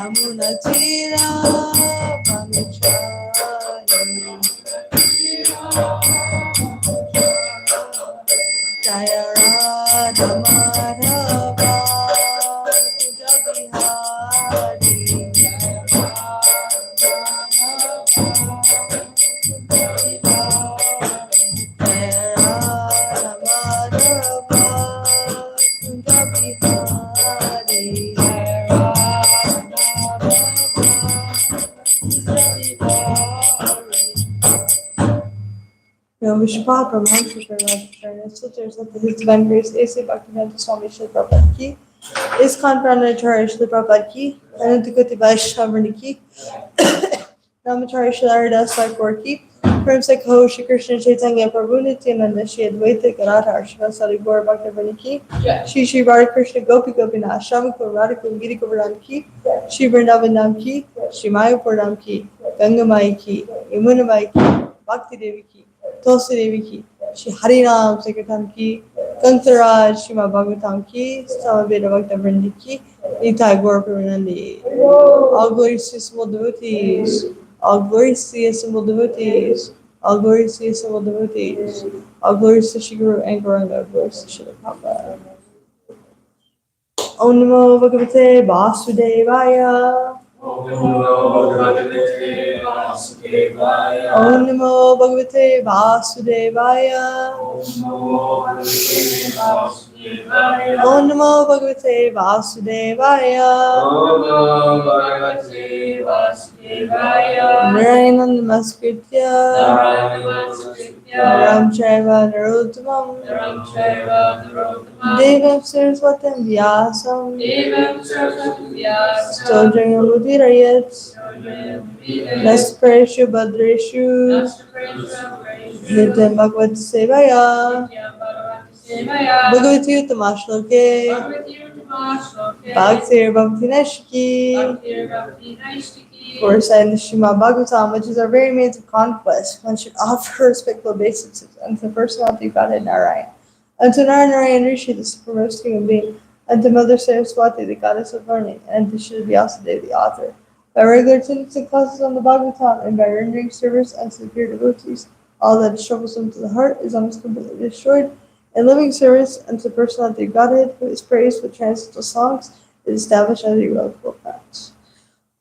Amunatira Pamachari Jaya Radha Madhava Jagihari Jaya Radha Madhava Jagihari Vishpa Brahman Shukrana Sutras of His Divine Grace A.C. Bhaktivedanta Swami Srila Prabhupada Ki, ISKCON Pranacharya Srila Prabhupada Ki, Anantakoti Vaishnavani Ki, Namacharya Srila Haridas Thakur Ki, Prem Se Kaho Shri Krishna Chaitanya Prabhu Nityananda Shri Advaita Gadadhar Srivasadi Gaur Bhaktivinoda Ki, Shri Shri Radha Krishna Gopi Gopinath Shyamakul Radhikul Giri Govardhan Ki, Shri Vrindavan Dham Ki, Shri Mayapur Dham Ki, Ganga Mai Ki, Yamuna Mai Ki, Bhakti Devi Ki, Tulsi Devi Ki, Shri Harinam Sankirtan Ki, Kantaraj Srimad Bhagavatam Ki, Samaveda Bhakta Vrindi Ki, Nitai Gaur Premanandi. All glories to assembled devotees. All glories to the assembled devotees. All glories to the assembled devotees. All glories to Shri Guru and Gauranga. Glories to Shri Prabhupada. Om Namo Bhagavate Vasudevaya. Om Namo Bhagavate Vasudevaya. Om Namo Bhagavate Vasudevaya. Om Namo Bhagavate Vasudevaya. Narayanam Namaskritya Naram Chaiva Narottamam Devam Saraswatam Vyasam Stodram Udirayat Naspreshu Badreshu Nityam Bhagavad Sevaya Bhagavati Utamashloke Bhaktir Bhakti Nashki for reciting the Srimad Bhagavatam, which is our very means of conquest. One should offer respectful obeisances unto the personality of Godhead Narayana, unto Narayan Rishi, the supremest human being, unto Mother Saraswati, the goddess of learning, and unto Srila Vyasadeva, the author. By regular attendance and classes on the Bhagavatam, and by rendering service unto the pure devotees, all that is troublesome to the heart is almost completely destroyed. In living service unto the personality of Godhead, who is praised with transcendental songs, is established as irrevocable facts.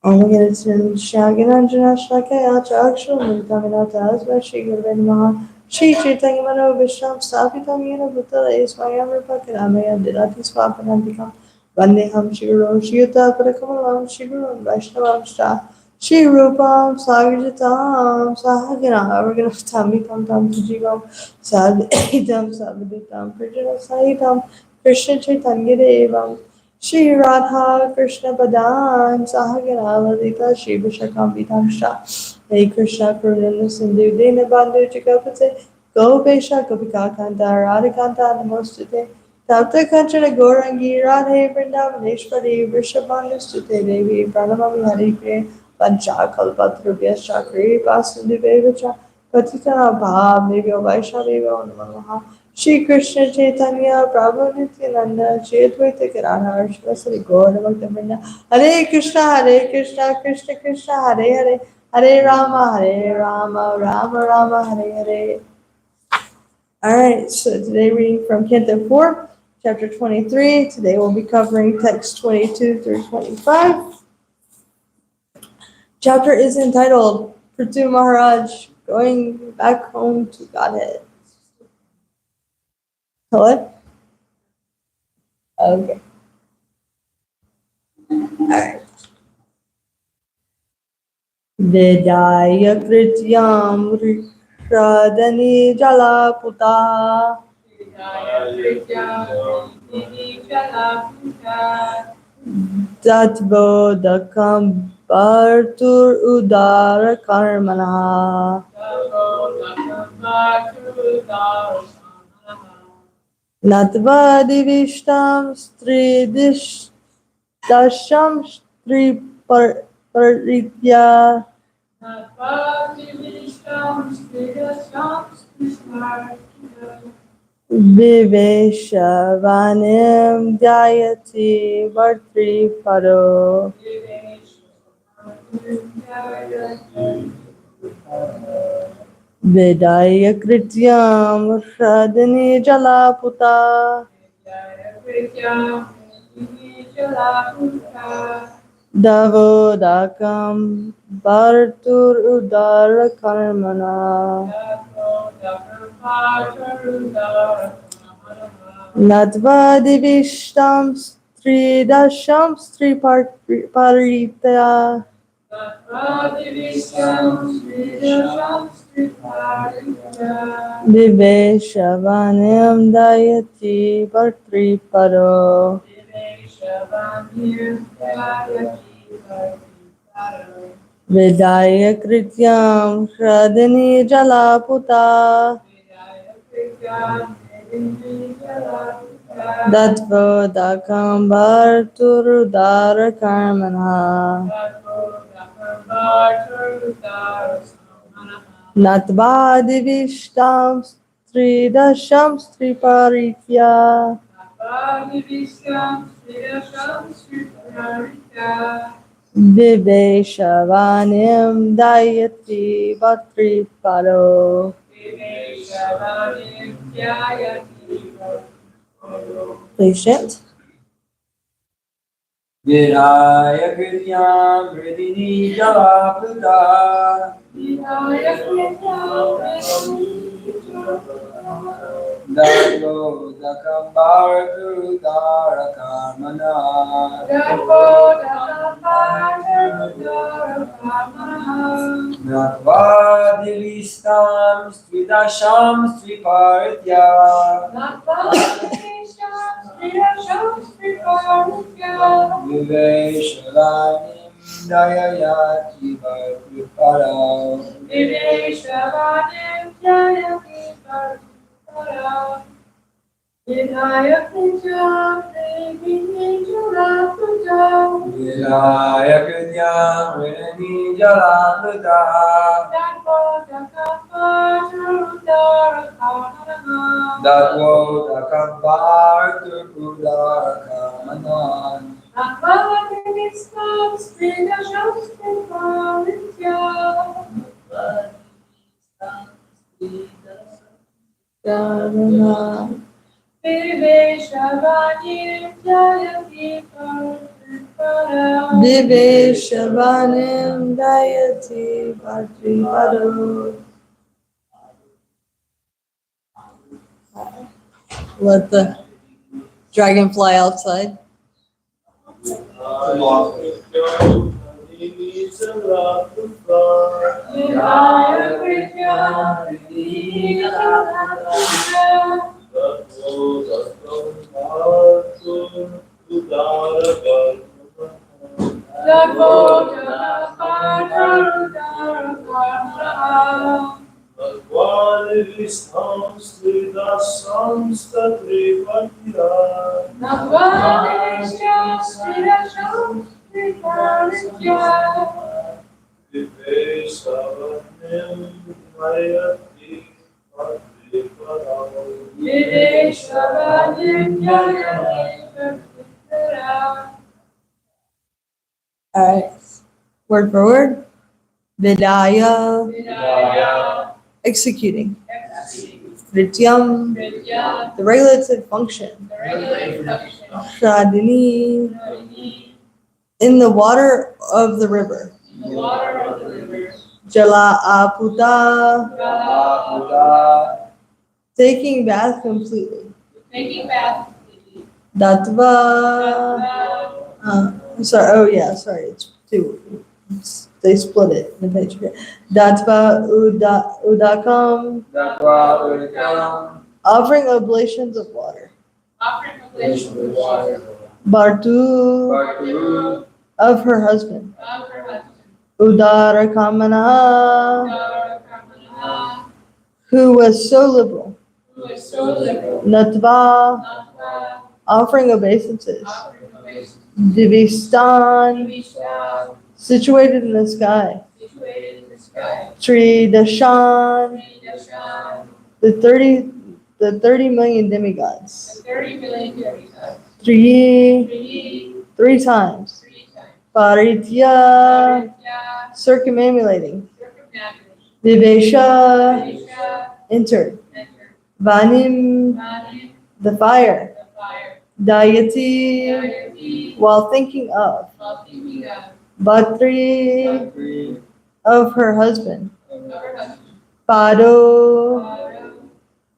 Om Gyanatman Shyagananjana Shakaya Chakshur Muditaminata Asva Shri Gurve Namaha Shri Chaitanya Mano Vishram Sthapitam Yena Bhutala Ismayam Rupakanamaya Didati Swapanantikam Vandeham Shri Guru Shri Yuta Parakamalam Shri Guru Vaishnavam Shra Shri Rupam Sagrajatam Sahagana Avaganaftamitam Tam Tujivam Sadhitam Sabhadutam Prijana Sahitam Krishna Chaitanya Devam Shri Radha Krishna Padan Sahagana Lalita Shri Vishakam Vidhamsha Hey Krishna Karunana Sindhu Dina Bandhu Chakapate Gopesha Gopika Kanta Radhikanta Namostute Tapta Kanchana Gorangi Radhe Vrindavaneshwari Vrishabhanustute Devi Pranamami Harikre Pancha Kalpatrubhya Chakri Vasudeveva Patitana Bhav Devyo Vaishnaveva Namaha Shri Krishna Chaitanya Prabhu Nityananda Shri Advaita Gadadhar Shivasari Gaura Bhaktivinoda Hare Krishna Krishna Krishna Hare Hare Hare Rama Rama Rama Hare Hare. Alright, so today reading from Canto 4, Chapter 23. Today we'll be covering text 22 through 25. Chapter is entitled Prithu Maharaj Going Back Home to Godhead. What? Okay. Alright. Vedaya Krityam Radhani Jalaputa Tatbodakam Bhartur Udara Karmana Natvadi Vishtam Stridishtam Stri Paritya Viveshavanim Dhyati Vartri Paro Vedaya Krityam Shradani Jalaputa Davodakam Bhartur Udara Karmana Natva Divishtam Stridasham Striparita Viveshavanim Dayati Bhartriparo Vedaya Krityam Shradani Jalaputa Datvodakam Bharturudara Karmana Natva Divishtam Stridasham Striparitya Viveshavanim Dayati Bhatriparo. Please chant. Viraya Krityam Vridini Jalaputa Dato Dakambar Gurudara Kamana Natva Divistam Stvidasham Stviparitya Viveshalanim Dayayati Bhartripara Viraya Krityam Vrini Jalaputa Datvo Dakambar Turpudara Kamanan Viveshavanim Dayati Bhartriparo. Let the dragon fly outside. Alright, word for word. Vidaya, executing. Vrityam, the regulative function. Shradini, in the water of the river. Jala aputa, taking bath completely. Datva, I'm sorry, oh yeah, sorry, it's two. They split it in the page. Datva udakam, offering oblations of water. Bartu, of her husband. Udara kamana, who was so liberal. Natva, offering obeisances. Divistan, situated in the sky. Tri Dashan, the 30 million demigods. Three times. Paritya, circumambulating. Vivesha, entered. Vanim, the fire. Dayati, while thinking of. Bhatri, of her husband. Pado,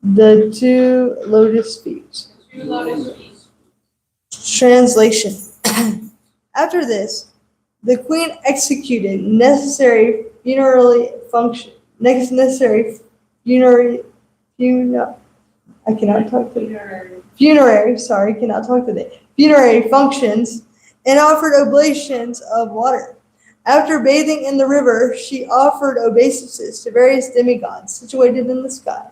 the two lotus feet. Translation. After this, the queen executed necessary funerary function. Necessary funerary. I cannot talk today. Funerary. Sorry, cannot talk today. Funerary functions and offered oblations of water. After bathing in the river, she offered obeisances to various demigods situated in the sky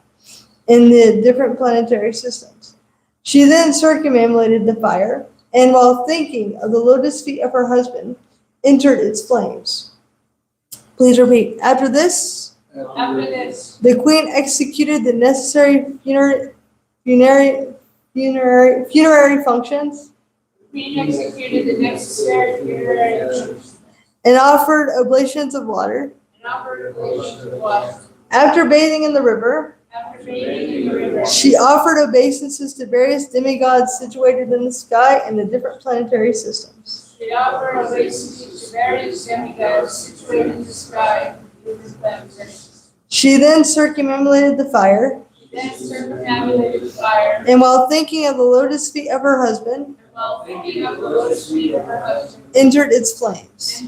in the different planetary systems. She then circumambulated the fire, and while thinking of the lotus feet of her husband, entered its flames. Please repeat. After this, the queen executed the necessary funerary functions and offered oblations of water. After bathing in the river, she offered obeisances to various demigods situated in the sky and the different planetary systems. She then circumambulated the fire, and while thinking of the lotus feet of her husband, entered its flames.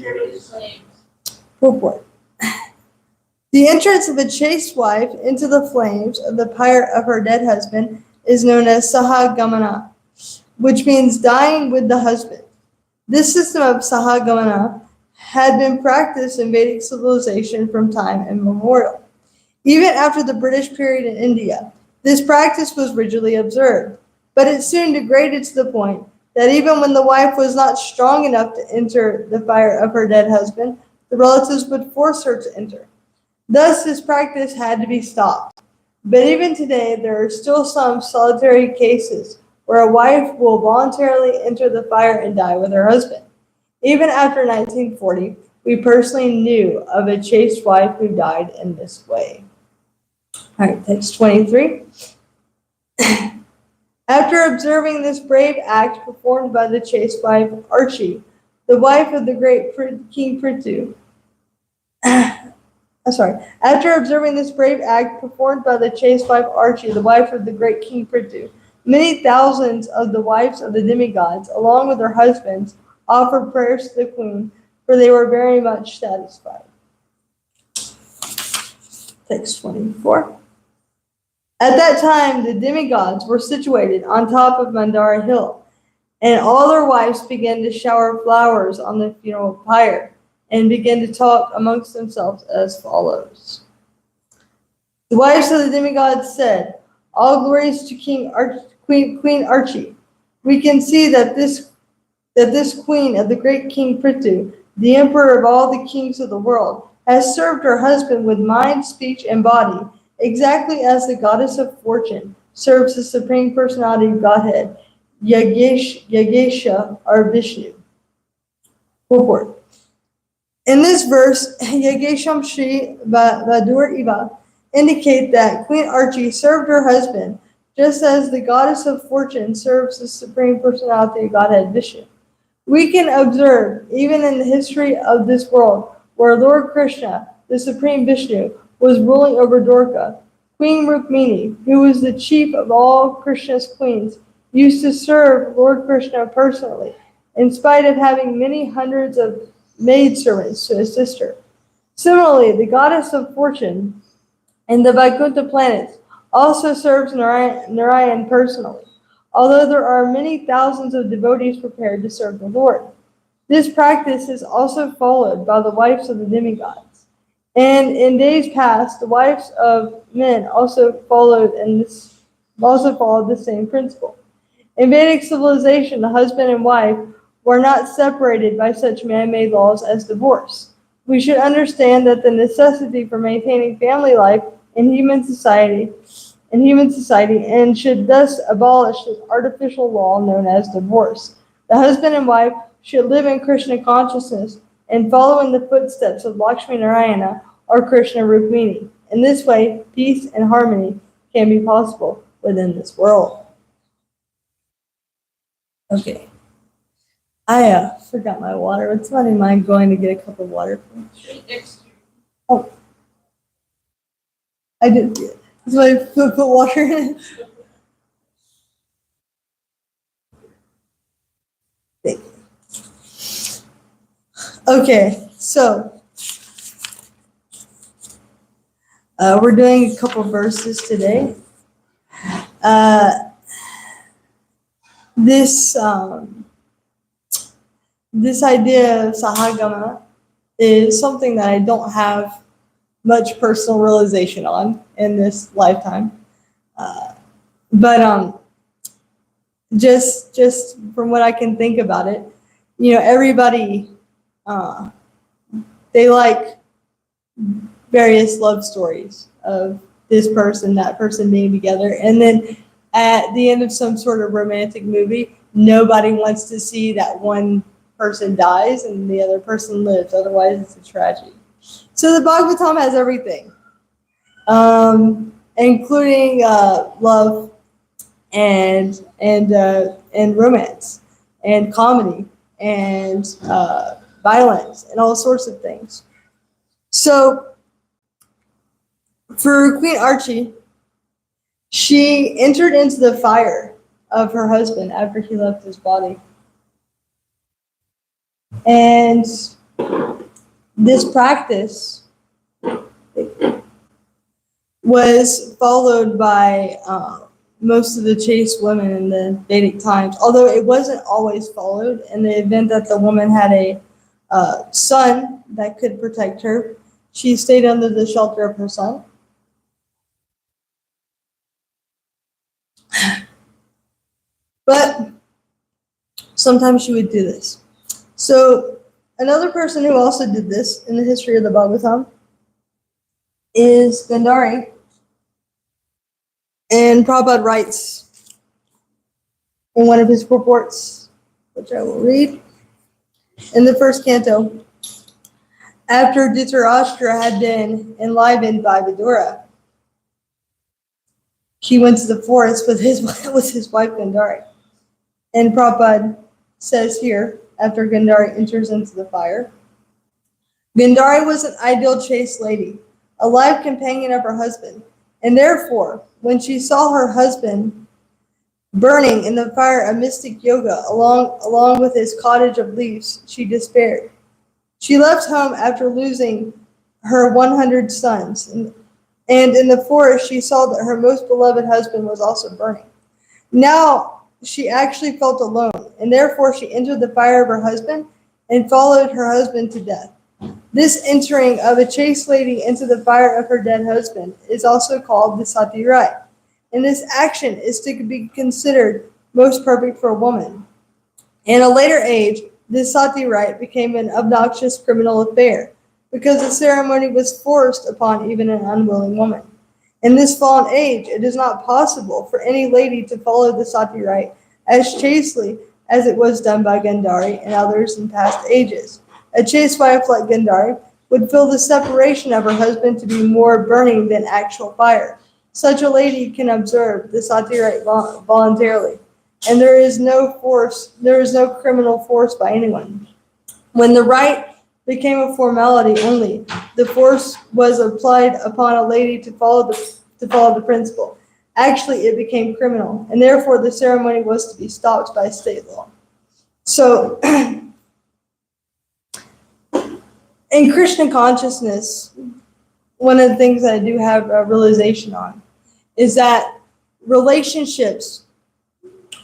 Purport. The entrance of a chaste wife into the flames of the pyre of her dead husband is known as sahagamana, which means dying with the husband. This system of sahagamana had been practiced in Vedic civilization from time immemorial. Even after the British period in India, this practice was rigidly observed, but it soon degraded to the point that even when the wife was not strong enough to enter the fire of her dead husband, the relatives would force her to enter. Thus, this practice had to be stopped. But even today, there are still some solitary cases where a wife will voluntarily enter the fire and die with her husband. Even after 1940, we personally knew of a chaste wife who died in this way. All right, text 23. After observing this brave act performed by the chaste wife Archie, the wife of the great King Prithu, After observing this brave act performed by the chaste wife Archie, the wife of the great King Prithu, many thousands of the wives of the demigods, along with their husbands, offered prayers to the queen, for they were very much satisfied. Text 24. At that time, the demigods were situated on top of Mandara Hill, and all their wives began to shower flowers on the funeral pyre, and began to talk amongst themselves as follows. The wives of the demigods said, "All glories to Queen Archie. We can see that this queen of the great King Prithu, the emperor of all the kings of the world, has served her husband with mind, speech, and body, exactly as the goddess of fortune serves the supreme personality of Godhead, Yagesha or Vishnu." Purport. In this verse, Yagesham Shri Vadur Iva indicate that Queen Archie served her husband just as the goddess of fortune serves the supreme personality of Godhead Vishnu. We can observe, even in the history of this world, where Lord Krishna, the supreme Vishnu, was ruling over Dwarka, Queen Rukmini, who was the chief of all Krishna's queens, used to serve Lord Krishna personally, in spite of having many hundreds of maidservants to assist her. Similarly, the goddess of fortune in the Vaikuntha planets also serves Narayan personally, although there are many thousands of devotees prepared to serve the Lord. This practice is also followed by the wives of the demigods. And in days past, the wives of men also followed the same principle. In Vedic civilization, the husband and wife were not separated by such man-made laws as divorce. We should understand that the necessity for maintaining family life in human society and should thus abolish this artificial law known as divorce. The husband and wife should live in Krishna consciousness and follow in the footsteps of Lakshmi Narayana or Krishna Rukmini. In this way, peace and harmony can be possible within this world. Okay. I forgot my water. Would somebody mind going to get a cup of water for me? Oh. I did see it. Somebody put water in it. Thank you. Okay, so we're doing a couple verses today. This idea of Sahagama is something that I don't have much personal realization on in this lifetime. But just from what I can think about it, everybody, they like various love stories of this person, that person being together. And then at the end of some sort of romantic movie, nobody wants to see that one person dies and the other person lives. Otherwise, it's a tragedy. So the Bhagavatam has everything, including love and romance and comedy and violence and all sorts of things. So for Queen Archie, she entered into the fire of her husband after he left his body. And this practice was followed by most of the chaste women in the Vedic times, although it wasn't always followed. In the event that the woman had a son that could protect her, she stayed under the shelter of her son. But sometimes she would do this. So another person who also did this in the history of the Bhagavatam is Gandhari. And Prabhupada writes in one of his purports, which I will read, in the first canto, after Dhritarashtra had been enlivened by Vidura, he went to the forest with his wife Gandhari. And Prabhupada says here, after Gandhari enters into the fire, Gandhari was an ideal chaste lady, a live companion of her husband, and therefore, when she saw her husband burning in the fire of mystic yoga along with his cottage of leaves, she despaired. She left home after losing her 100 sons, and in the forest she saw that her most beloved husband was also burning. Now she actually felt alone, and therefore she entered the fire of her husband and followed her husband to death. This entering of a chaste lady into the fire of her dead husband is also called the sati right, and this action is to be considered most perfect for a woman. In a later age, this sati right became an obnoxious criminal affair because the ceremony was forced upon even an unwilling woman. In this fallen age, it is not possible for any lady to follow the sati right as chastely as it was done by Gandhari and others in past ages. A chaste wife like Gandhari would feel the separation of her husband to be more burning than actual fire. Such a lady can observe the sati right voluntarily, and there is no criminal force by anyone. When the rite became a formality only, the force was applied upon a lady to follow the principle. Actually, it became criminal, and therefore the ceremony was to be stopped by state law. So, in Krishna consciousness, one of the things that I do have a realization on is that relationships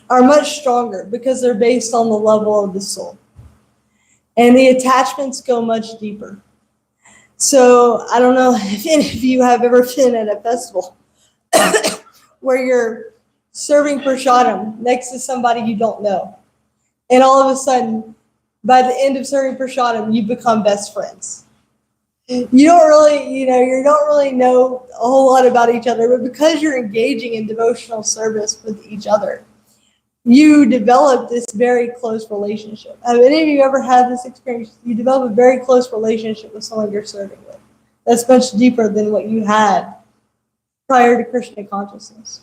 are much stronger because they're based on the level of the soul. And the attachments go much deeper. So I don't know if any of you have ever been at a festival where you're serving prasadam next to somebody you don't know. And all of a sudden, by the end of serving prasadam, you become best friends. You don't really know a whole lot about each other, but because you're engaging in devotional service with each other, you develop this very close relationship. Have any of you ever had this experience? You develop a very close relationship with someone you're serving with. That's much deeper than what you had prior to Krishna consciousness.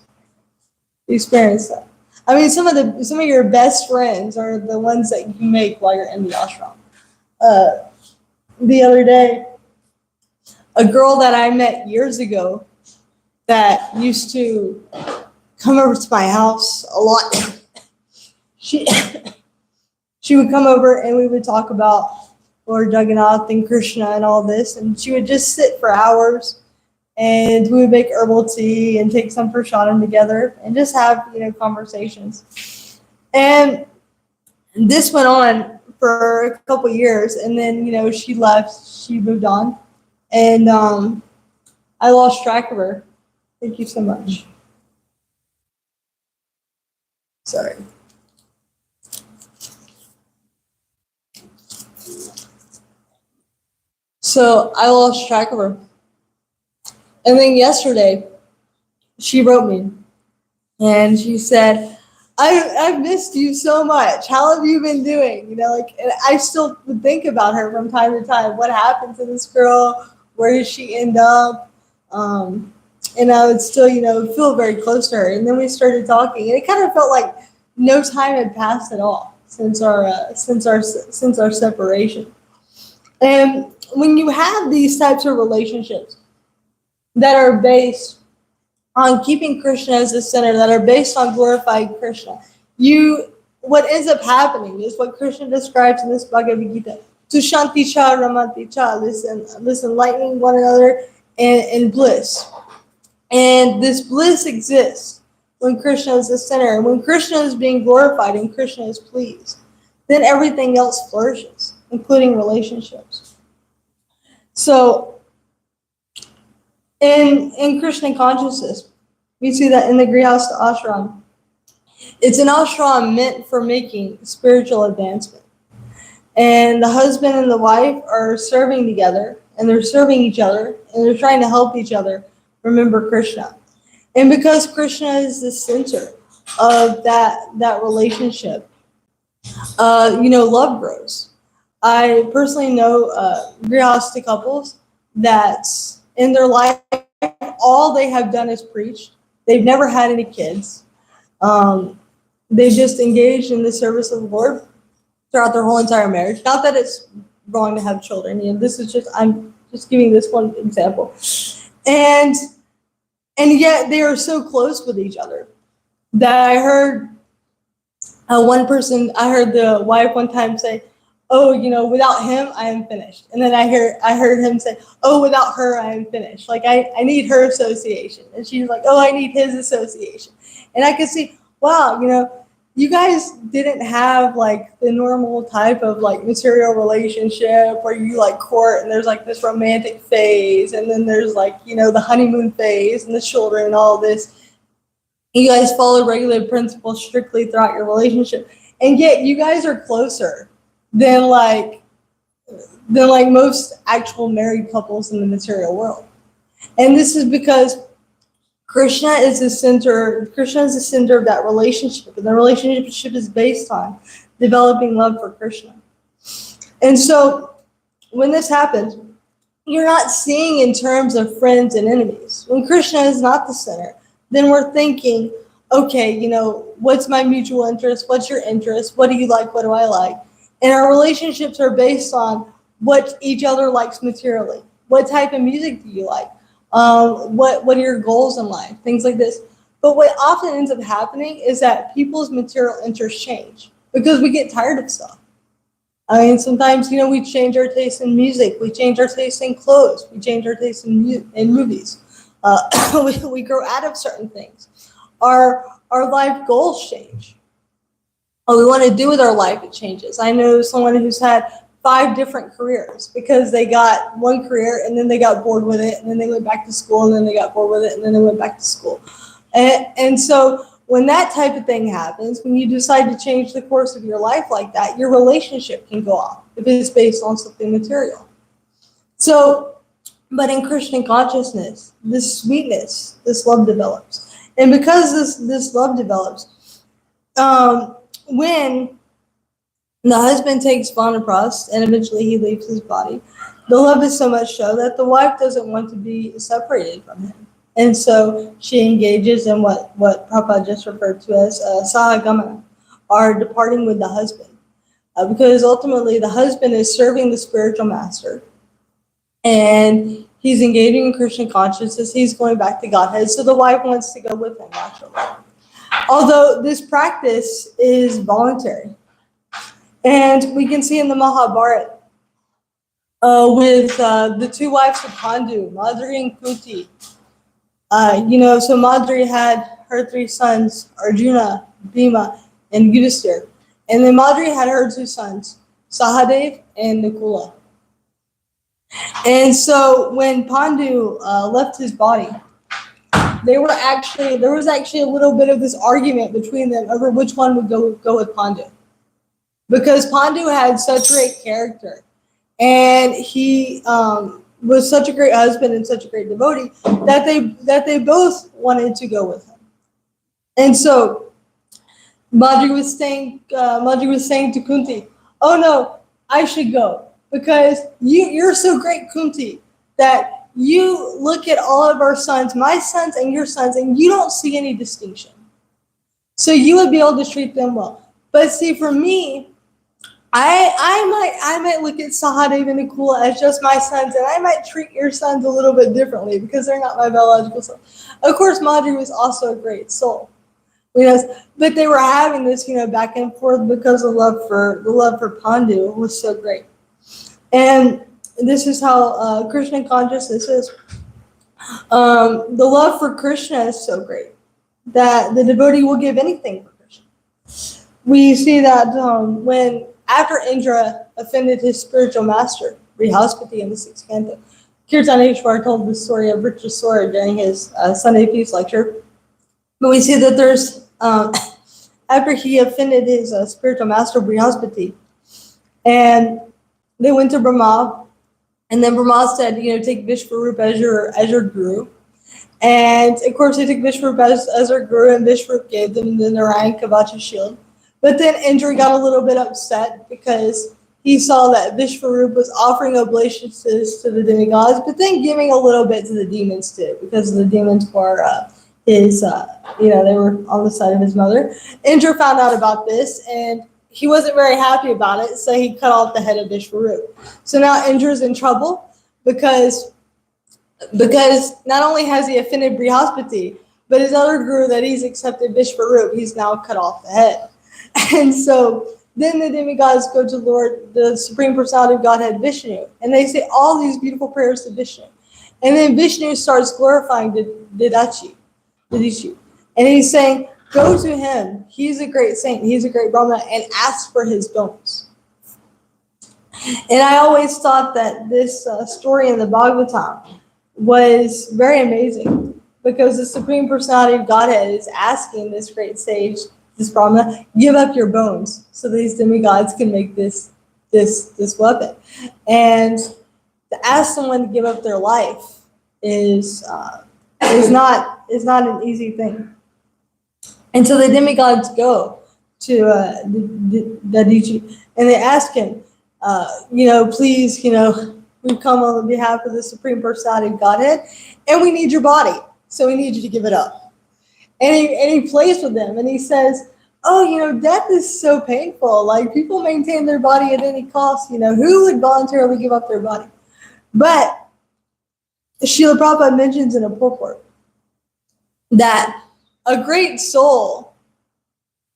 You experience that. I mean, some of your best friends are the ones that you make while you're in the ashram. The other day, a girl that I met years ago that used to come over to my house a lot. She would come over and we would talk about Lord Jagannath and Krishna and all this, and she would just sit for hours, and we would make herbal tea and take some prasadam together and just have conversations. And this went on for a couple years, and then she left, she moved on, and I lost track of her. Thank you so much. Sorry. So I lost track of her. And then yesterday, she wrote me and she said, I've missed you so much. How have you been doing? And I still would think about her from time to time. What happened to this girl? Where did she end up? And I would still, feel very close to her. And then we started talking, and it kind of felt like no time had passed at all since our separation. And when you have these types of relationships that are based on keeping Krishna as the center, that are based on glorifying Krishna, what ends up happening is what Krishna describes in this Bhagavad Gita. Tushanti cha ramanti cha, listen, lightening one another in bliss. And this bliss exists when Krishna is the center. And when Krishna is being glorified and Krishna is pleased, then everything else flourishes, including relationships. So in Krishna consciousness, we see that in the Grihastha ashram, it's an ashram meant for making spiritual advancement. And the husband and the wife are serving together, and they're serving each other, and they're trying to help each other remember Krishna. And because Krishna is the center of that relationship, love grows. I personally know Grihastha couples that in their life, all they have done is preach. They've never had any kids. They just engaged in the service of the Lord throughout their whole entire marriage. Not that it's wrong to have children. I'm just giving this one example. And yet they are so close with each other that I heard the wife one time say, "Oh, without him, I am finished." And then I heard him say, "Oh, without her, I am finished. Like I need her association." And she's like, "Oh, I need his association." And I could see, wow, you guys didn't have like the normal type of like material relationship where you like court and there's like this romantic phase, and then there's like, the honeymoon phase and the children and all this. You guys follow regular principles strictly throughout your relationship. And yet you guys are closer than like most actual married couples in the material world. And this is because Krishna is the center of that relationship, and the relationship is based on developing love for Krishna. And so when this happens, you're not seeing in terms of friends and enemies. When Krishna is not the center, then we're thinking, okay, what's my mutual interest? What's your interest? What do you like? What do I like? And our relationships are based on what each other likes materially. What type of music do you like? What are your goals in life? Things like this. But what often ends up happening is that people's material interests change because we get tired of stuff. I mean, sometimes, we change our taste in music. We change our taste in clothes. We change our taste in movies. We grow out of certain things. Our life goals change. What we want to do with our life, it changes. I know someone who's had 5 different careers because they got one career and then they got bored with it, and then they went back to school, and then they got bored with it, and then they went back to school. And so when that type of thing happens, when you decide to change the course of your life like that, your relationship can go off if it's based on something material. So, but in Christian consciousness, this sweetness, this love develops. And because this love develops, when the husband takes Vanaprastha and eventually he leaves his body, the love is so much so that the wife doesn't want to be separated from him. And so she engages in what Prabhupada just referred to as sahagamana, or departing with the husband. Because ultimately the husband is serving the spiritual master and he's engaging in Krishna consciousness. He's going back to Godhead. So the wife wants to go with him naturally. Although this practice is voluntary. And we can see in the Mahabharata with the two wives of Pandu, Madri and Kunti. So Madri had her three sons, Arjuna, Bhima, and Yudhisthira. And then Madri had her two sons, Sahadev and Nakula. And so when Pandu left his body, there was actually a little bit of this argument between them over which one would go with Pandu. Because Pandu had such great character, and he was such a great husband and such a great devotee that they both wanted to go with him. And so Madri was saying to Kunti, "Oh no, I should go because you're so great, Kunti, that you look at all of our sons, my sons and your sons, and you don't see any distinction. So you would be able to treat them well. But see, for me, I might look at Sahadev and Nakula as just my sons, and I might treat your sons a little bit differently because they're not my biological sons." Of course, Madri was also a great soul, but they were having this, back and forth because the love for Pandu was so great. And this is how Krishna consciousness is. The love for Krishna is so great that the devotee will give anything for Krishna. We see that when after Indra offended his spiritual master, Brihaspati, in the 6th canto, Kirtaneshwar told the story of Vritrasura during his Sunday Peace lecture. But we see that there's, after he offended his spiritual master, Brihaspati, and they went to Brahma, and then Brahma said, take Vishvarup as your guru. And of course, they took Vishvarup as their guru, and Vishvarup gave them the Narayan Kavacha shield. But then Indra got a little bit upset because he saw that Vishvarup was offering oblations to the demigods, but then giving a little bit to the demons too, because the demons were they were on the side of his mother. Indra found out about this, and he wasn't very happy about it, so he cut off the head of Vishvarup. So now Indra's in trouble because not only has he offended Brihaspati, but his other guru that he's accepted, Vishvarup, he's now cut off the head. And so then the demigods go to Lord, the Supreme Personality of Godhead, Vishnu, and they say all these beautiful prayers to Vishnu. And then Vishnu starts glorifying Didachi. And he's saying, go to him. He's a great saint. He's a great Brahmana, and ask for his bones. And I always thought that this story in the Bhagavatam was very amazing because the Supreme Personality of Godhead is asking this great sage, this Brahmana, give up your bones so these demigods can make this weapon. And to ask someone to give up their life is not an easy thing. And so the demigods go to Dadichi and they ask him, please, we've come on behalf of the Supreme Personality of Godhead, and we need your body, so we need you to give it up. And he plays with them, and he says, death is so painful. Like, people maintain their body at any cost. Who would voluntarily give up their body? But Srila Prabhupada mentions in a purport that a great soul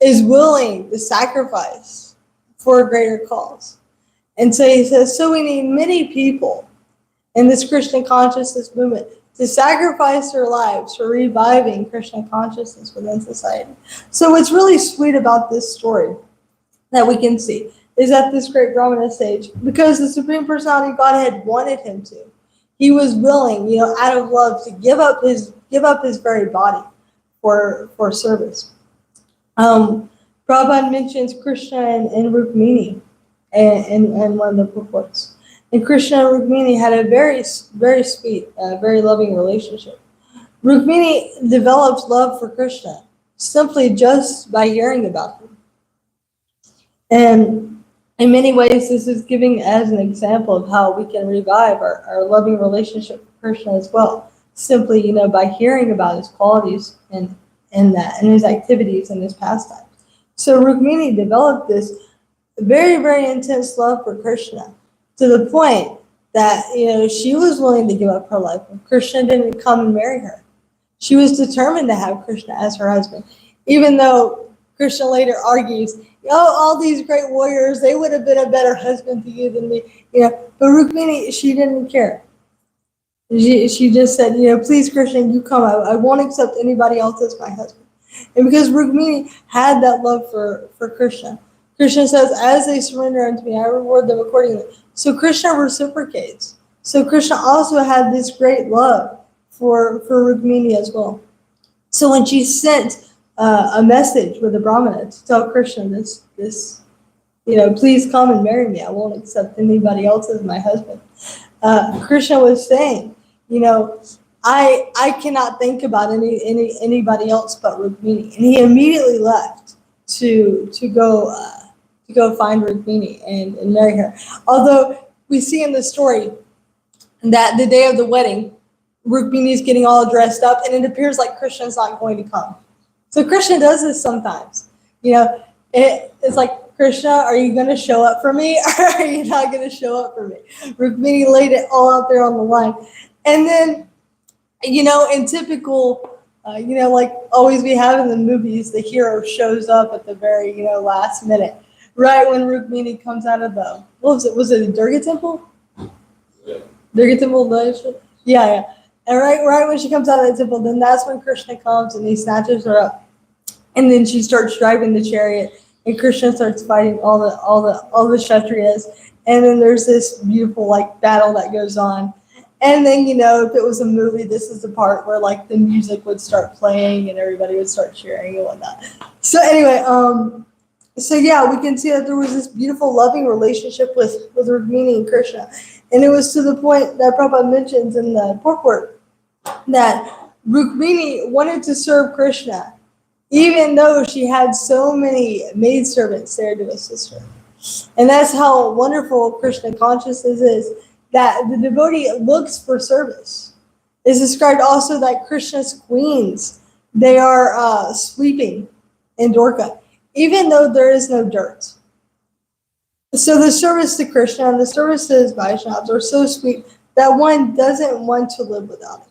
is willing to sacrifice for a greater cause. And so he says, so we need many people in this Krishna consciousness movement to sacrifice their lives for reviving Krishna consciousness within society. So what's really sweet about this story that we can see is that this great Brahmana sage, because the Supreme Personality of Godhead wanted him to, he was willing, out of love, to give up his very body for service. Prabhupada mentions Krishna and Rukmini in one of the purports. And Krishna and Rukmini had a very, very sweet, very loving relationship. Rukmini developed love for Krishna simply just by hearing about him. And in many ways, this is giving as an example of how we can revive our loving relationship with Krishna as well. Simply, by hearing about his qualities and his activities and his pastimes. So Rukmini developed this very, very intense love for Krishna to the point that, she was willing to give up her life when Krishna didn't come and marry her. She was determined to have Krishna as her husband, even though Krishna later argues, all these great warriors, they would have been a better husband to you than me. But Rukmini, she didn't care. She just said, please, Krishna, you come. I won't accept anybody else as my husband. And because Rukmini had that love for Krishna, Krishna says, as they surrender unto me, I reward them accordingly. So Krishna reciprocates. So Krishna also had this great love for Rukmini as well. So when she sent a message with the Brahmana to tell Krishna this, please come and marry me. I won't accept anybody else as my husband. Krishna was saying, I cannot think about anybody else but Rukmini. And he immediately left to go find Rukmini and marry her. Although we see in the story that the day of the wedding, Rukmini is getting all dressed up, and it appears like Krishna's not going to come. So Krishna does this sometimes. It's like, Krishna, are you going to show up for me, or are you not going to show up for me? Rukmini laid it all out there on the line. And then, in typical, like always we have in the movies, the hero shows up at the very, last minute, right when Rukmini comes out of the, what was it a Durga temple? Yeah. Durga temple? Yeah. And right when she comes out of the temple, then that's when Krishna comes and he snatches her up. And then she starts driving the chariot, and Krishna starts fighting all the Kshatriyas. And then there's this beautiful battle that goes on. And then, if it was a movie, this is the part where the music would start playing and everybody would start cheering and whatnot. So anyway, we can see that there was this beautiful loving relationship with Rukmini and Krishna. And it was to the point that Prabhupada mentions in the purport that Rukmini wanted to serve Krishna, even though she had so many maidservants there to assist her. And that's how wonderful Krishna consciousness is, that the devotee looks for service. It's described also that Krishna's queens, they are sweeping in Dwarka, even though there is no dirt. So the service to Krishna and the service to his Vaishnavas are so sweet that one doesn't want to live without it.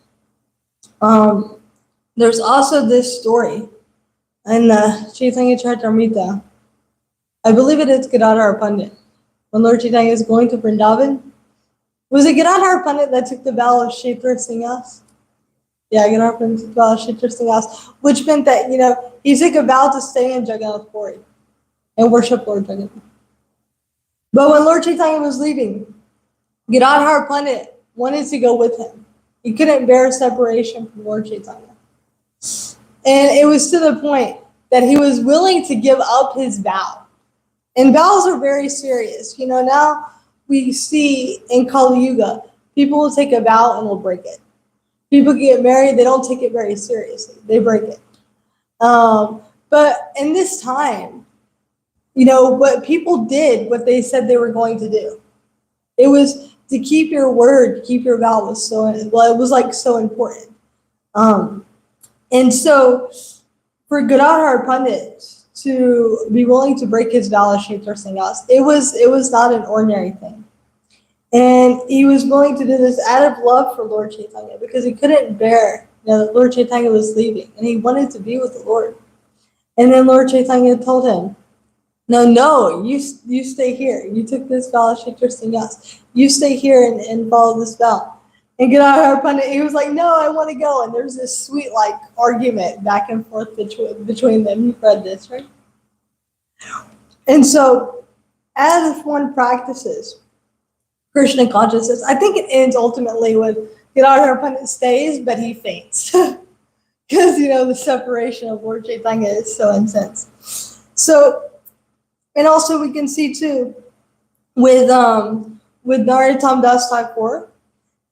There's also this story in Chaitanya Charitamrita. I believe it is Gadadhar Pandit. When Lord Chaitanya is going to Vrindavan, was it Gadadhar Pandit that took the vow of Kshetra Sannyas? Yeah, Gadadhar Pandit took the vow of Kshetra Sannyas, which meant that, he took a vow to stay in Jagannath Puri and worship Lord Jagannath. But when Lord Chaitanya was leaving, Gadadhar Pandit wanted to go with him. He couldn't bear separation from Lord Chaitanya. And it was to the point that he was willing to give up his vow. And vows are very serious. Now we see in Kali Yuga, people will take a vow and will break it. People get married, they don't take it very seriously. They break it. But in this time, what people did, what they said they were going to do. It was to keep your word, keep your vow was so important. And so for Gadadhar Pandit to be willing to break his vow of Kshetra Sannyas, it was not an ordinary thing. And he was willing to do this out of love for Lord Chaitanya because he couldn't bear that Lord Chaitanya was leaving and he wanted to be with the Lord. And then Lord Chaitanya told him, no, you stay here. You took this vow of Kshetra Sannyas. You stay here and follow this vow. And Gadadhar Pandit, he was like, no, I want to go. And there's this sweet argument back and forth between them. You've read this, right? And so as one practices Krishna consciousness, I think it ends ultimately with Gadadhar Pandit stays, but he faints. Because, the separation of Lord Chaitanya is so intense. So, and also we can see too, with Narottam Das Thakur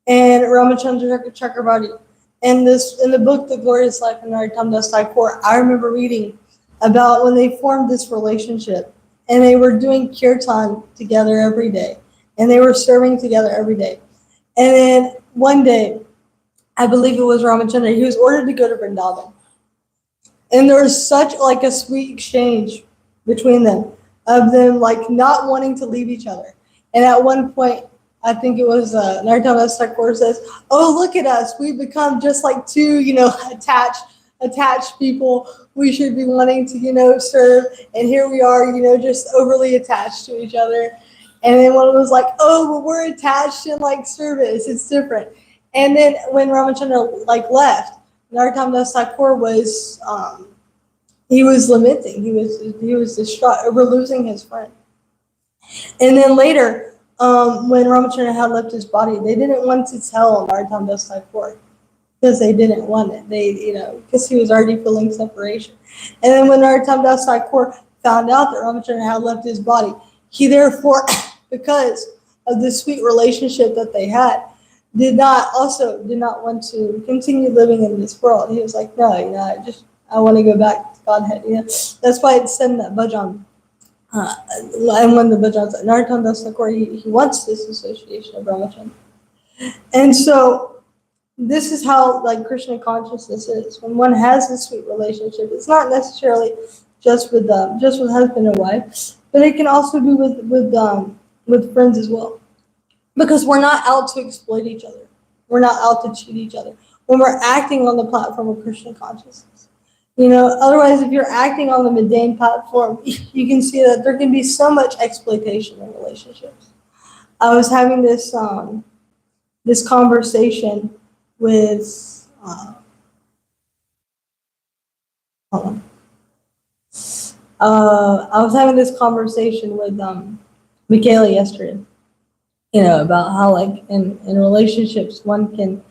and Ramachandra Chakravarti, in the book The Glorious Life of Narottam Das Thakur, I remember reading about when they formed this relationship, and they were doing kirtan together every day, and they were serving together every day. And then one day, I believe it was Ramachandra, he was ordered to go to Vrindavan. And there was such like a sweet exchange between them, of them like not wanting to leave each other. And at one point, I think it was Narottam Das Thakur says, "Oh, look at us! We've become just like two, attached people. We should be wanting to, serve, and here we are, just overly attached to each other." And then one was like, "Oh, but we're attached in like service. It's different." And then when Ramachandra like left, Narottam Das Thakur was he was lamenting. He was distraught over losing his friend. And then later, when Ramachandra had left his body, they didn't want to tell Narottam Das Thakur because they didn't want it. Because he was already feeling separation. And then when Narottam Das Thakur found out that Ramachandra had left his body, he therefore, because of the sweet relationship that they had, did not want to continue living in this world. He was like, no, I want to go back to Godhead. That's why it's said in that bhajan. And when the bhajan said, Narottam Das Thakur, he wants this association of Ramachandra. And so this is how like Krishna consciousness is. When one has this sweet relationship, it's not necessarily just with husband and wife, but it can also be with friends as well. Because we're not out to exploit each other. We're not out to cheat each other. When we're acting on the platform of Krishna consciousness. Otherwise, if you're acting on the mundane platform, you can see that there can be so much exploitation in relationships. I was having this conversation with I was having this conversation with Michaela yesterday. About how like in relationships one can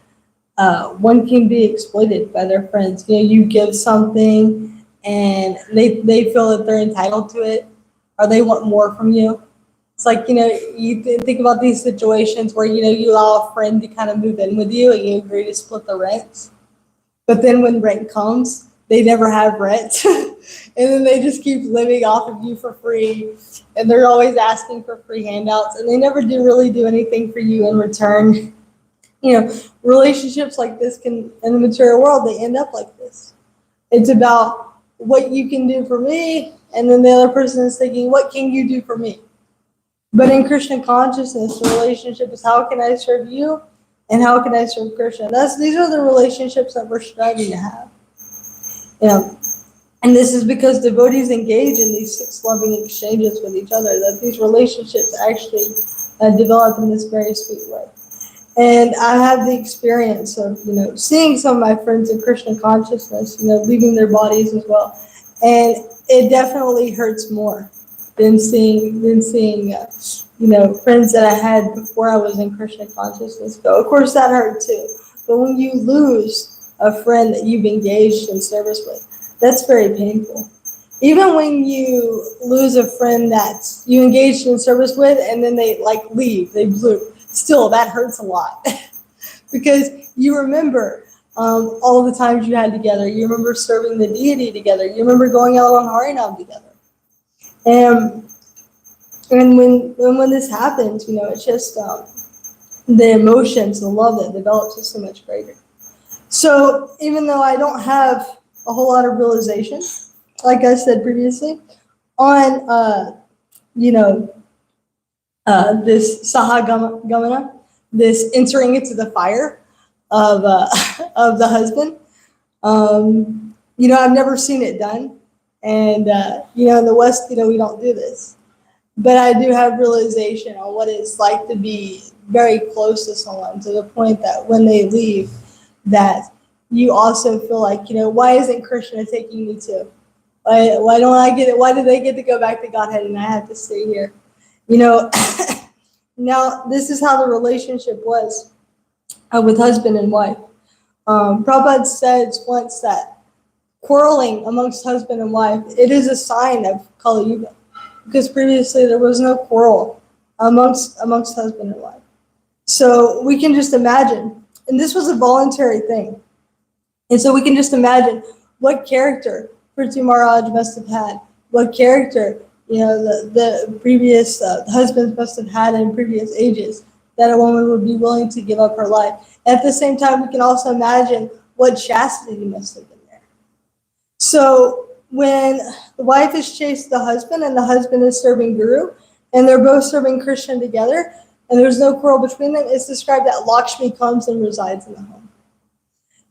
be exploited by their friends. You give something and they feel that they're entitled to it, or they want more from you. It's like, you think about these situations where, you allow a friend to kind of move in with you and you agree to split the rent. But then when rent comes, they never have rent. And then they just keep living off of you for free. And they're always asking for free handouts. And they never really do anything for you in return. Relationships like this in the material world, they end up like this. It's about what you can do for me. And then the other person is thinking, what can you do for me? But in Krishna consciousness, the relationship is how can I serve you and how can I serve Krishna? These are the relationships that we're striving to have. And this is because devotees engage in these 6 loving exchanges with each other, that these relationships actually develop in this very sweet way. And I have the experience of, seeing some of my friends in Krishna consciousness, leaving their bodies as well. And it definitely hurts more than seeing friends that I had before I was in Krishna consciousness go. Of course, that hurt too. But when you lose a friend that you've engaged in service with, that's very painful. Even when you lose a friend that you engaged in service with and then they leave, they blew, still that hurts a lot. Because you remember all the times you had together. You remember serving the deity together. You remember going out on Harinam together. And when this happens, it's just the emotions, the love that develops is so much greater. So even though I don't have a whole lot of realization, like I said previously, on this sahagamana, this entering into the fire of the husband, I've never seen it done, and in the West, we don't do this, but I do have realization on what it's like to be very close to someone, to the point that when they leave, that you also feel like, why isn't Krishna taking me too? Why don't I get it? Why do they get to go back to Godhead and I have to stay here? Now, this is how the relationship was with husband and wife. Prabhupada says once that quarreling amongst husband and wife, it is a sign of Kali Yuga, because previously there was no quarrel amongst husband and wife. So we can just imagine, and this was a voluntary thing. And so we can just imagine what character Prithvi Maharaj must have had, what character, the previous husbands must have had in previous ages, that a woman would be willing to give up her life. At the same time, we can also imagine what chastity must have been there. So when the wife has chased the husband and the husband is serving Guru, and they're both serving Krishna together, and there's no quarrel between them, it's described that Lakshmi comes and resides in the home.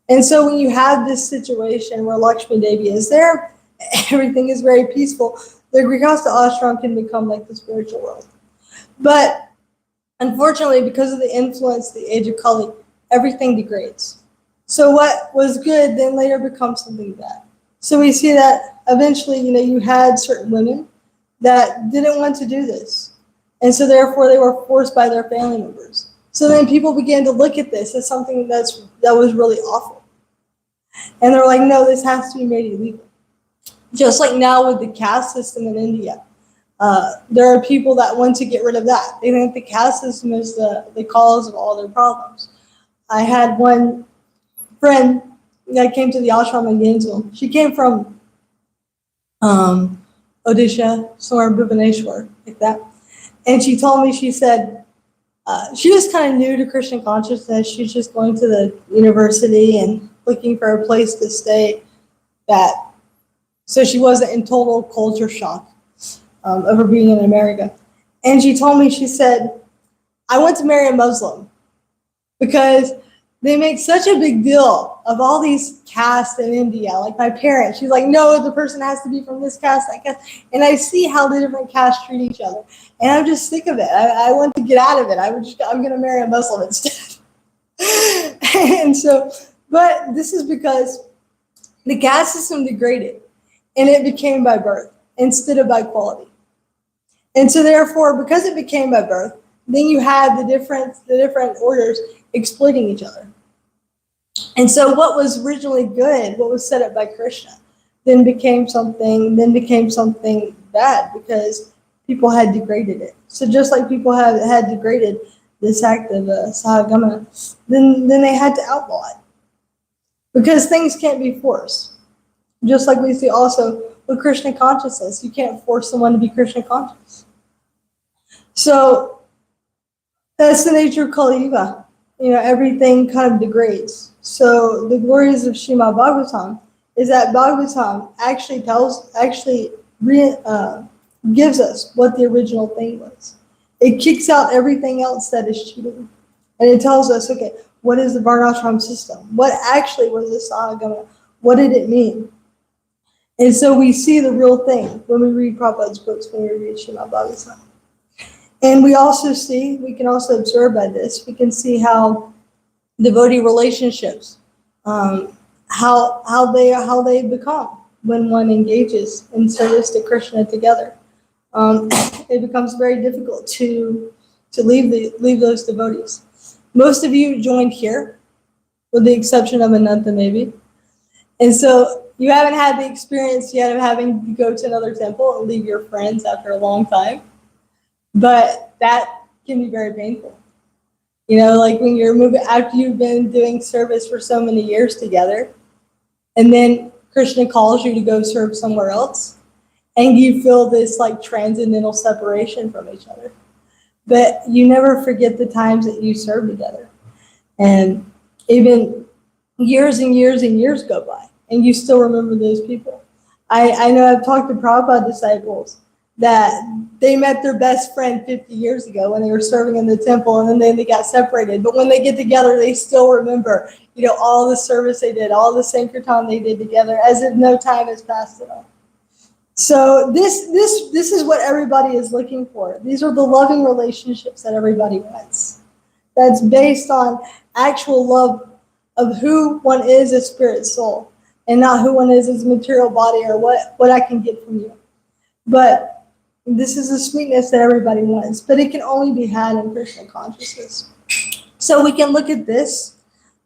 And so when you have this situation where Lakshmi Devi is there, everything is very peaceful, the Grihastha ashram can become like the spiritual world. But unfortunately, because of the influence of the age of Kali, everything degrades. So what was good then later becomes something bad. So we see that eventually, you had certain women that didn't want to do this. And so therefore they were forced by their family members. So then people began to look at this as something that was really awful. And they're like, no, this has to be made illegal. Just like now with the caste system in India. There are people that want to get rid of that. They think the caste system is the cause of all their problems. I had one friend that came to the ashram in Gainesville. She came from Odisha, somewhere in Bhubaneswar, like that. And she told me, she said, she was kind of new to Christian consciousness. She's just going to the university and looking for a place to stay, so she wasn't in total culture shock of her being in America. And she told me, she said, I want to marry a Muslim because they make such a big deal of all these castes in India. Like my parents, she's like, no, the person has to be from this caste, that caste. And I see how the different castes treat each other. And I'm just sick of it. I want to get out of it. I'm going to marry a Muslim instead. And so, but this is because the caste system degraded and it became by birth instead of by quality. And so therefore, because it became by birth, then you had the different orders exploiting each other. And so what was originally good, what was set up by Krishna, then became something bad because people had degraded it. So just like people had degraded this act of Sahagama, then they had to outlaw it. Because things can't be forced. Just like we see also with Krishna consciousness, you can't force someone to be Krishna conscious. So that's the nature of Kali Yuga. Everything kind of degrades. So the glories of Srimad Bhagavatam is that Bhagavatam actually gives us what the original thing was. It kicks out everything else that is cheating. And it tells us, okay, what is the Varnashram system? What actually was the Sahagama? What did it mean? And so we see the real thing when we read Prabhupada's books, when we read Srimad Bhagavatam. And we can also observe by this, we can see how devotee relationships, how they become when one engages in service to Krishna together. It becomes very difficult to leave those devotees. Most of you joined here, with the exception of Ananta maybe. And so you haven't had the experience yet of having to go to another temple and leave your friends after a long time. But that can be very painful. Like when you're moving, after you've been doing service for so many years together, and then Krishna calls you to go serve somewhere else, and you feel this like transcendental separation from each other. But you never forget the times that you served together. And even years and years and years go by, and you still remember those people. I know I've talked to Prabhupada disciples that they met their best friend 50 years ago when they were serving in the temple, and then they got separated. But when they get together, they still remember, all the service they did, all the Sankirtan they did together, as if no time has passed at all. So this is what everybody is looking for. These are the loving relationships that everybody wants. That's based on actual love of who one is as spirit soul, and not who one is as material body or what I can get from you. But this is the sweetness that everybody wants, but it can only be had in Krishna consciousness. So we can look at this,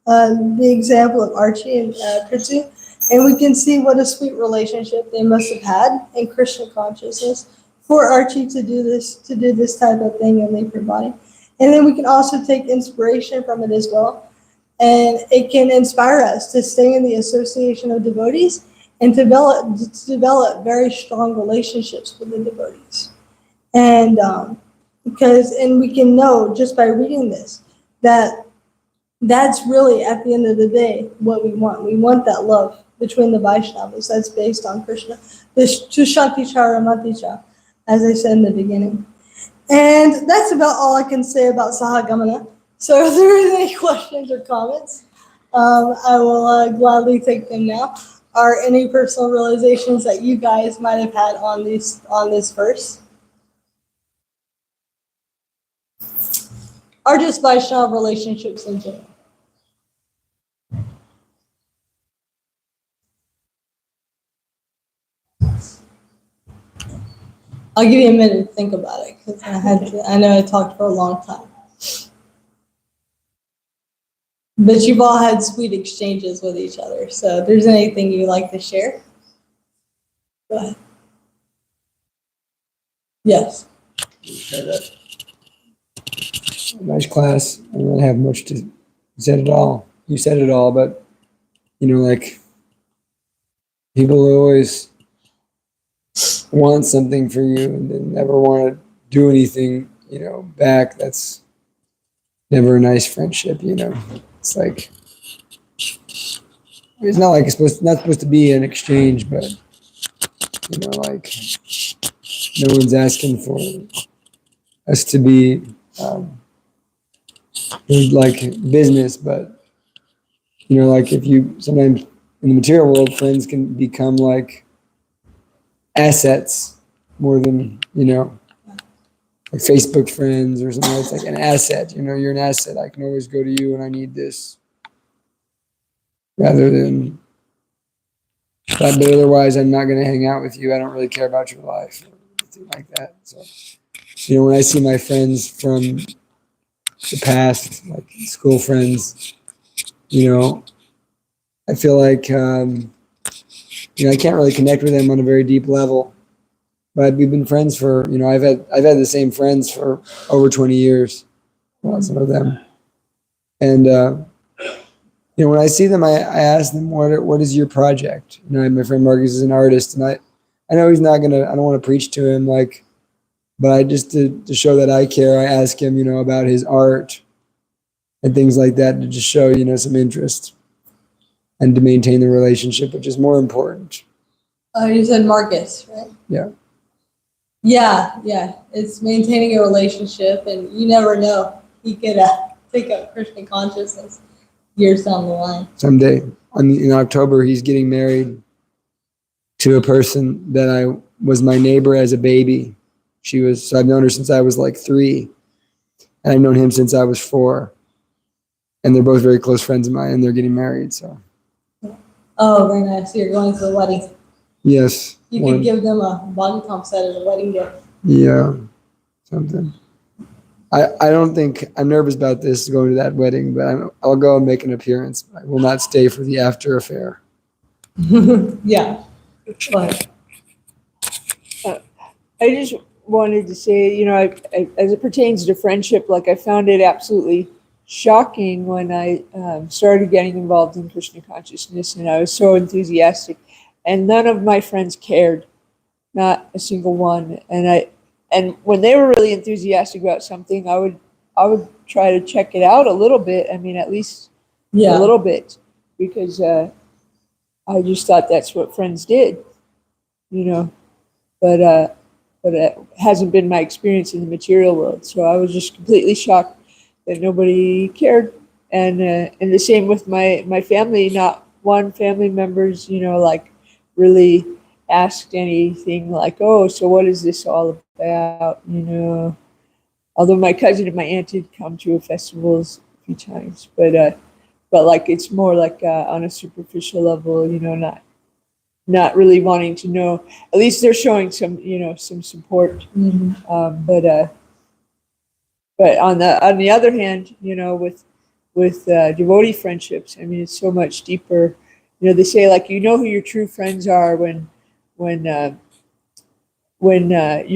the example of Archie and Prithu, and we can see what a sweet relationship they must have had in Krishna consciousness for Archie to do this type of thing and leave her body. And then we can also take inspiration from it as well. And it can inspire us to stay in the association of devotees and to develop very strong relationships with the devotees. And we can know just by reading this that that's really, at the end of the day, what we want. We want that love between the Vaishnavas that's based on Krishna. This Tushanti Charamaticha, as I said in the beginning. And that's about all I can say about Sahagamana. So if there is any questions or comments, I will gladly take them now. Are any personal realizations that you guys might have had on this verse? Or just Vaishnava relationships in general? I'll give you a minute to think about it because I know I talked for a long time. But you've all had sweet exchanges with each other. So if there's anything you'd like to share, go ahead. Yes. Nice class. I don't really have much to said it all. You said it all, but like people always want something for you and then never want to do anything, back. That's never a nice friendship, It's like it's not like it's not supposed to be an exchange, but like no one's asking for us to be like business, but like if you sometimes in the material world, friends can become like assets more than like Facebook friends or something. It's like an asset. You're an asset. I can always go to you when I need this, rather than. But otherwise, I'm not going to hang out with you. I don't really care about your life or anything like that. So, when I see my friends from the past, like school friends, I feel like I can't really connect with them on a very deep level. But we've been friends for I've had the same friends for over 20 years. Well, some of them, and when I see them, I ask them, what is your project? My friend Marcus is an artist, and I know he's not gonna. I don't want to preach to him, but I just to show that I care. I ask him, about his art and things like that to just show some interest and to maintain the relationship, which is more important. Oh, you said Marcus, right? Yeah. Yeah. It's maintaining a relationship, and you never know. He could take up Krishna consciousness years down the line. Someday, in October, he's getting married to a person that I was my neighbor as a baby. So I've known her since I was like 3, and I've known him since I was 4. And they're both very close friends of mine, and they're getting married. So. Oh, very nice. So you're going to the wedding. Yes. You could give them a Bhagavatam set as a wedding gift. Yeah, something. I don't think I'm nervous about this going to that wedding, but I'll go and make an appearance. I will not stay for the after affair. Yeah. But I just wanted to say, I, as it pertains to friendship, I found it absolutely shocking when I started getting involved in Krishna consciousness, and I was so enthusiastic, and none of my friends cared, not a single one. And when they were really enthusiastic about something, I would try to check it out a little bit. I mean, at least a little bit, because I just thought that's what friends did, But it hasn't been my experience in the material world. So I was just completely shocked that nobody cared. And the same with my family. Not one family members, really asked anything like, oh, so what is this all about? Although my cousin and my aunt did come to festivals a few times, but it's more on a superficial level, not really wanting to know. At least they're showing some support. mm-hmm. But on the other hand, with devotee friendships, I mean, it's so much deeper. They say who your true friends are when you're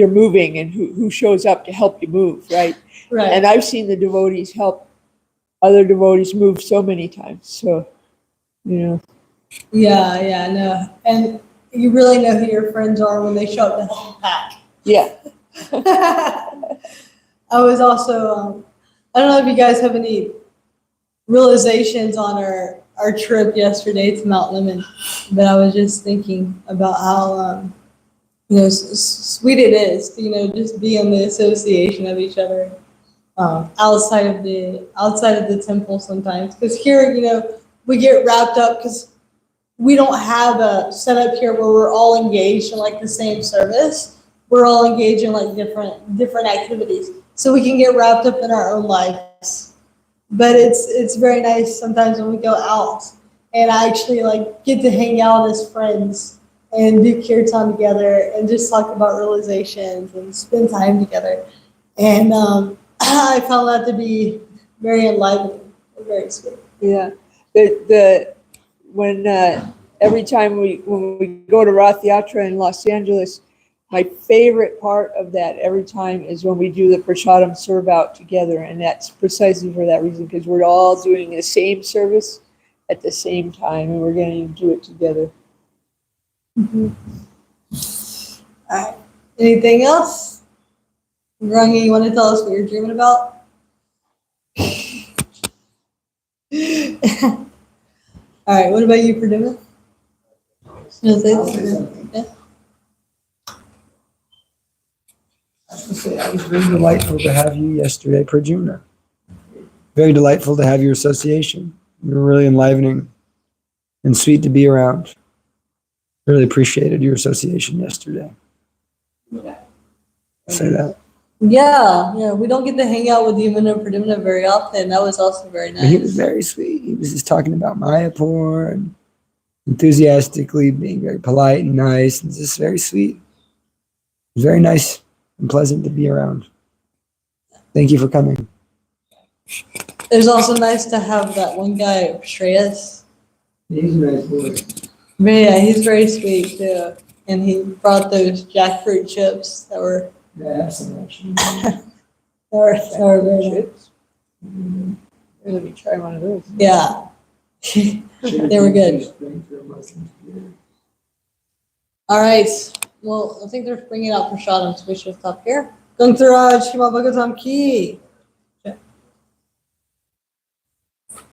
moving, and who shows up to help you move, right? Right. And I've seen the devotees help other devotees moved so many times. So, you know, Yeah, no. And you really know who your friends are when they show up to help pack. yeah. I was also, I don't know if you guys have any realizations on our trip yesterday to Mount Lemon, but I was just thinking about how, sweet it is to, just be in the association of each other outside of the temple sometimes. Because here, we get wrapped up because we don't have a setup here where we're all engaged in like the same service. We're all engaged in like different activities, so we can get wrapped up in our own lives. But it's very nice sometimes when we go out and I actually like get to hang out as friends and do kirtan together and just talk about realizations and spend time together. And I found that to be very enlivening and very sweet. Yeah. When every time when we go to Rath Yatra in Los Angeles, my favorite part of that every time is when we do the prasadam serve out together, and that's precisely for that reason, because we're all doing the same service at the same time, and we're going to do it together. Mm-hmm. All right. Anything else? Rangi, you want to tell us what you're dreaming about? All right. What about you, Praduma? You say something? Yeah. I have to say, it was very delightful to have you yesterday, Prajuna. Very delightful to have your association. You were really enlivening and sweet to be around. Really appreciated your association yesterday. Yeah. Say that. Yeah. We don't get to hang out with Yamuna and Praduma very often. That was also very nice. But he was very sweet. He was just talking about Mayapur and enthusiastically being very polite and nice and just very sweet. It was very nice and pleasant to be around. Thank you for coming. It was also nice to have that one guy, Shreyas. He's a nice boy. But yeah, he's very sweet too. And he brought those jackfruit chips that were Yeah, so much. that were very nice. Let me try one of those. Yeah. They were good. All right. Well, I think they're bringing out prasadam, so we should stop here. Gantaraj, Srimad Bhagavatam ki.